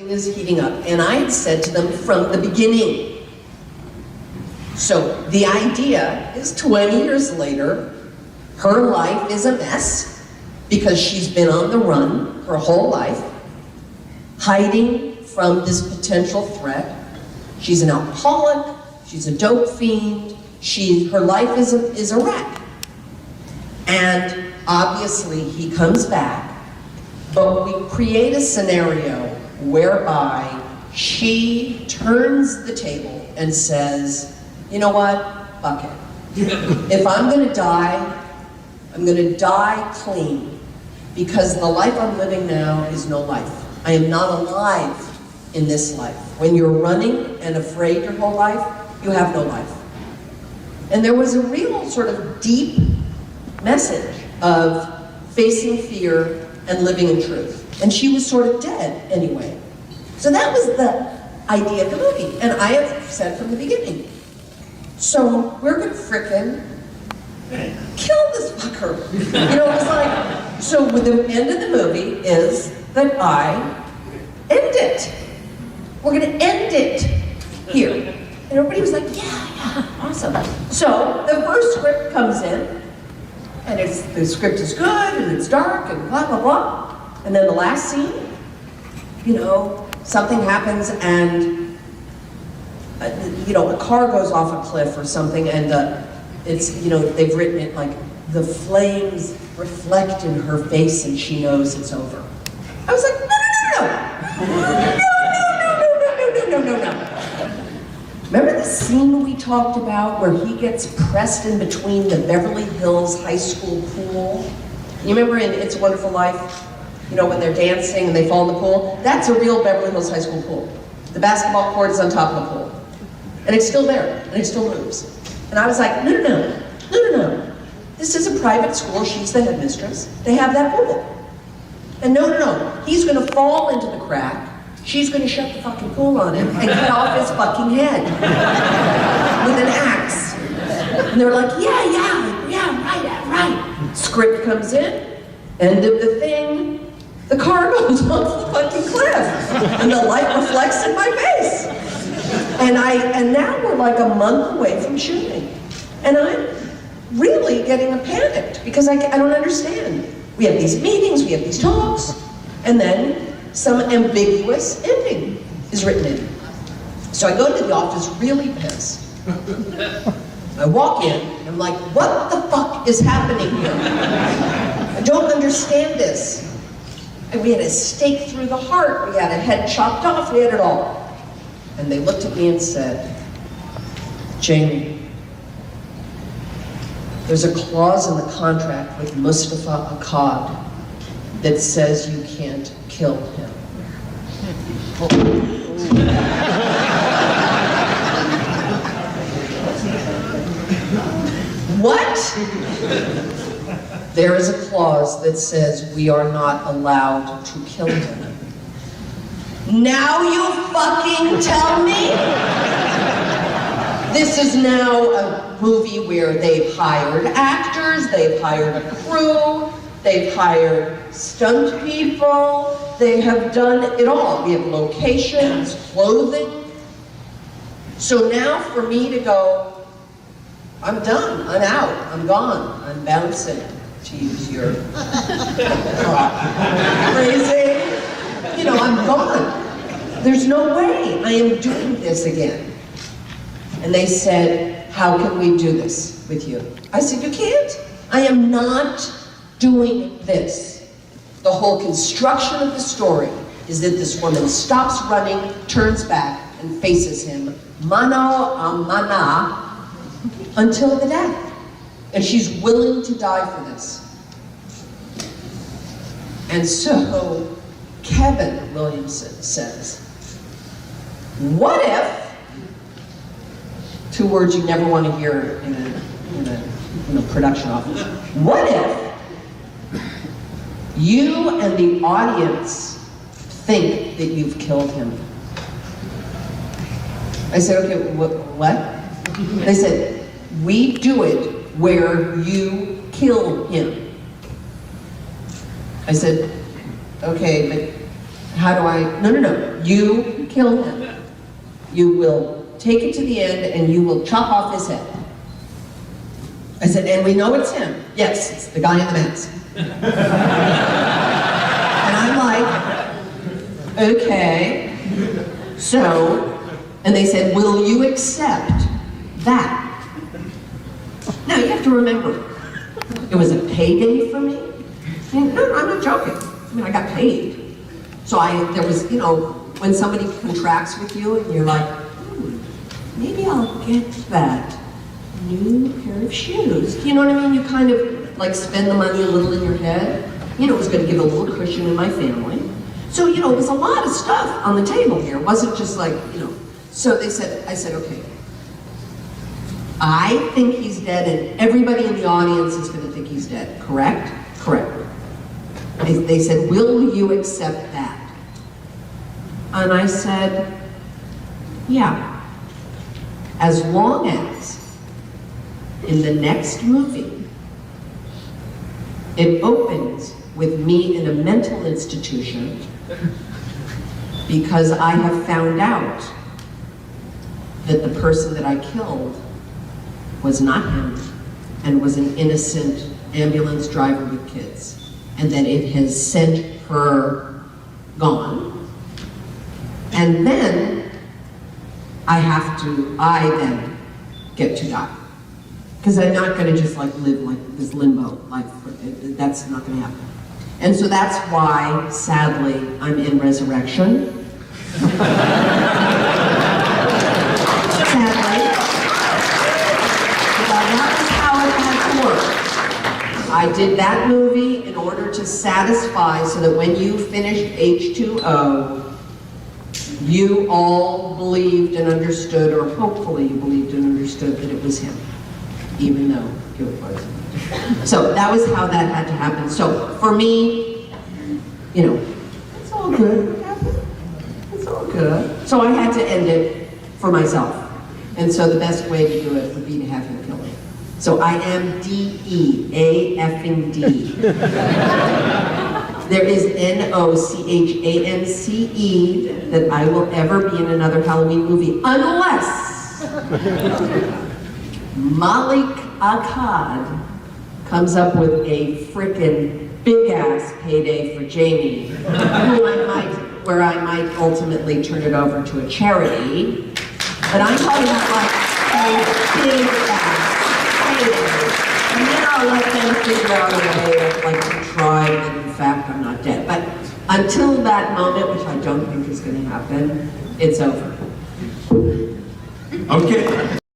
everything is heating up. And I had said to them from the beginning. So the idea is 20 years later, her life is a mess because she's been on the run her whole life, hiding from this potential threat. She's an alcoholic, she's a dope fiend, her life is a wreck. And obviously he comes back, but we create a scenario whereby she turns the table and says, you know what, fuck it. If I'm gonna die, I'm gonna die clean, because the life I'm living now is no life. I am not alive in this life. When you're running and afraid your whole life, you have no life. And there was a real sort of deep message of facing fear and living in truth. And she was sort of dead anyway. So that was the idea of the movie. And I have said from the beginning, so we're gonna frickin' kill this fucker. You know, it's like, so the end of the movie is that I end it. We're gonna end it here. And everybody was like, yeah, awesome. So the first script comes in, and the script is good, and it's dark, and blah, blah, blah. And then the last scene, you know, something happens, and, you know, a car goes off a cliff or something, and it's, you know, they've written it like, the flames reflect in her face, and she knows it's over. I was like, no. Remember the scene we talked about where he gets pressed in between the Beverly Hills high school pool? You remember in It's a Wonderful Life, you know, when they're dancing and they fall in the pool? That's a real Beverly Hills high school pool. The basketball court is on top of the pool. And it's still there, and it still moves. And I was like, no. This is a private school, she's the headmistress. They have that pool. And no, he's gonna fall into the crack. She's gonna shut the fucking pool on him and cut off his fucking head with an axe. And they're like, yeah, right. Script comes in, end of the thing, the car goes off the fucking cliff, and the light reflects in my face. And now we're like a month away from shooting, and I'm really getting panicked because I don't understand. We have these meetings, we have these talks, and then some ambiguous ending is written in. So I go to the office really pissed. I walk in, and I'm like, what the fuck is happening here? I don't understand this. And we had a stake through the heart, we had a head chopped off, we had it all. And they looked at me and said, Jaime, there's a clause in the contract with Mustafa Akkad that says you can't kill him. What? There is a clause that says we are not allowed to kill him. Now you fucking tell me? This is now a movie where they've hired actors, they've hired a crew, they've hired stunt people, they have done it all. We have locations, clothing. So now for me to go, I'm done, I'm out, I'm gone, I'm bouncing, to use your phrasing. You know, I'm gone. There's no way I am doing this again. And they said, how can we do this with you? I said, you can't. I am not doing this. The whole construction of the story is that this woman stops running, turns back, and faces him, mano a mana, until the death. And she's willing to die for this. And so, Kevin Williamson says, what if, two words you never want to hear in a production office, what if you and the audience think that you've killed him? I said, okay, what? They said, we do it where you kill him. I said, okay, but how do I, no, you kill him. You will take it to the end and you will chop off his head. I said, and we know it's him. Yes, it's the guy in the mask. And I'm like, okay. So, and they said, will you accept that? Now you have to remember, it was a payday for me. No, I'm not joking. I mean, I got paid. So there was, when somebody contracts with you and you're like, maybe I'll get that new pair of shoes. You know what I mean? You kind of like spend the money a little in your head. It was going to give a little cushion in my family. So, it was a lot of stuff on the table here. It wasn't just like, So I said, okay, I think he's dead and everybody in the audience is going to think he's dead, correct? Correct. They said, will you accept that? And I said, yeah. As long as in the next movie, it opens with me in a mental institution because I have found out that the person that I killed was not him and was an innocent ambulance driver with kids, and that it has sent her gone. And then I then get to die. Because I'm not gonna just like live like this limbo life. That's not gonna happen. And so that's why, sadly, I'm in Resurrection. Sadly. That was how it had to work. I did that movie in order to satisfy so that when you finished H2O, you all believed and understood, or hopefully you believed and understood that it was him, even though it wasn't. So that was how that had to happen. So for me, it's all good. It's all good. So I had to end it for myself. And so the best way to do it would be to have him kill me. So I am D-E-A-F-ing-D. There is N-O-C-H-A-N-C-E that I will ever be in another Halloween movie, unless Malik Akkad comes up with a frickin' big-ass payday for Jamie, where I might ultimately turn it over to a charity. But I'm talking about like a big-ass payday. And then I'll let them figure out a way of like to try that in fact I'm not dead. But until that moment, which I don't think is going to happen, it's over. Okay.